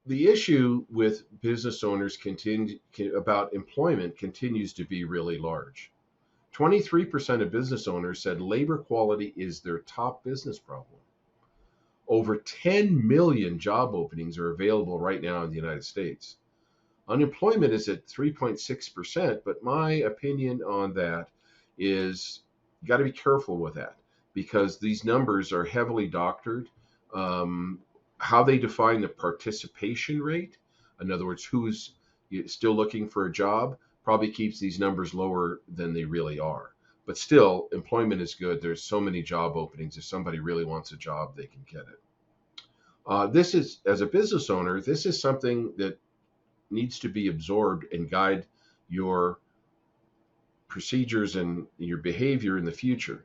the issue with business owners about employment continues to be really large. 23% of business owners said labor quality is their top business problem. Over 10 million job openings are available right now in the United States. Unemployment is at 3.6%, but my opinion on that is you got to be careful with that because these numbers are heavily doctored. Um, how they define the participation rate, in other words, who's still looking for a job, probably keeps these numbers lower than they really are. But still, employment is good. There's so many job openings. If somebody really wants a job, they can get it. This is, as a business owner, this is something that needs to be absorbed and guide your procedures and your behavior in the future.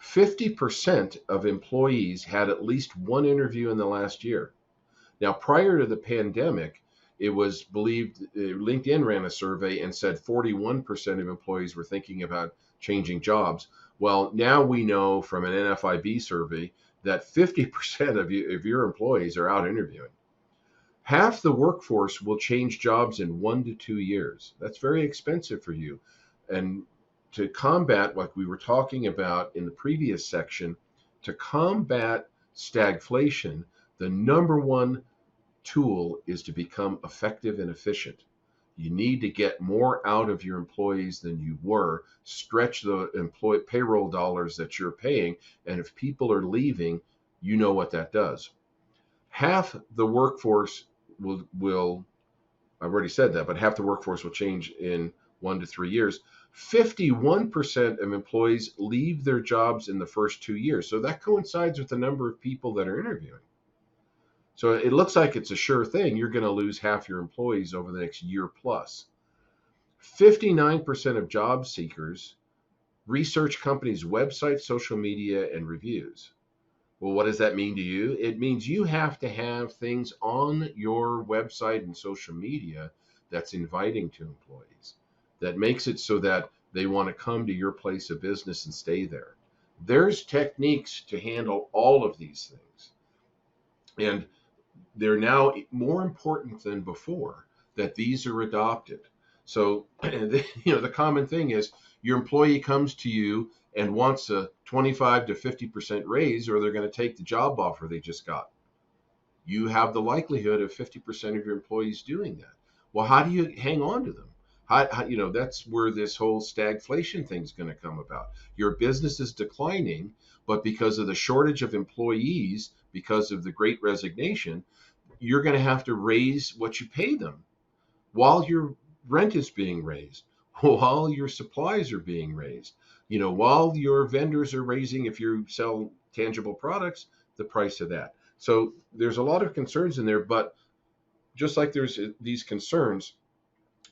50% of employees had at least one interview in the last year. Now, prior to the pandemic, it was believed LinkedIn ran a survey and said 41% of employees were thinking about changing jobs. Well, now we know from an NFIB survey that 50% of your employees are out interviewing. Half the workforce will change jobs in 1 to 2 years. That's very expensive for you. And to combat, like we were talking about in the previous section, to combat stagflation, the number one tool is to become effective and efficient. You need to get more out of your employees than you were, stretch the employee payroll dollars that you're paying, and if people are leaving, you know what that does. Half the workforce will I've already said that, but half the workforce will change in 1 to 3 years. 51% of employees leave their jobs in the first 2 years. So that coincides with the number of people that are interviewing. So it looks like it's a sure thing. You're going to lose half your employees over the next year plus. 59% of job seekers research companies' websites, social media, and reviews. Well, what does that mean to you? It means you have to have things on your website and social media that's inviting to employees, that makes it so that they want to come to your place of business and stay there. There's techniques to handle all of these things. And they're now more important than before that these are adopted. So, the common thing is your employee comes to you and wants a 25 to 50% raise, or they're going to take the job offer they just got. You have the likelihood of 50% of your employees doing that. Well, how do you hang on to them? That's where this whole stagflation thing is going to come about. Your business is declining, but because of the shortage of employees, because of the great resignation, you're going to have to raise what you pay them while your rent is being raised, while your supplies are being raised, while your vendors are raising, if you sell tangible products, the price of that. So there's a lot of concerns in there, but just like there's these concerns,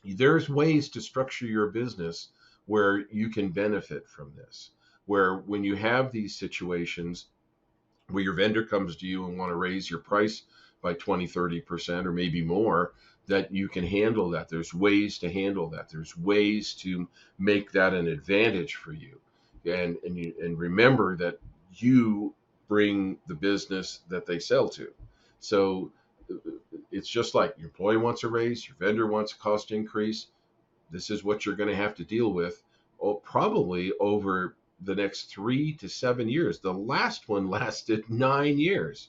there's ways to structure your business where you can benefit from this, where when you have these situations where your vendor comes to you and want to raise your price by 20-30% or maybe more, that you can handle that. There's ways to handle that. There's ways to make that an advantage for you. And remember that you bring the business that they sell to. So it's just like your employee wants a raise, your vendor wants a cost increase. This is what you're going to have to deal with, probably over the next 3 to 7 years. The last one lasted 9 years.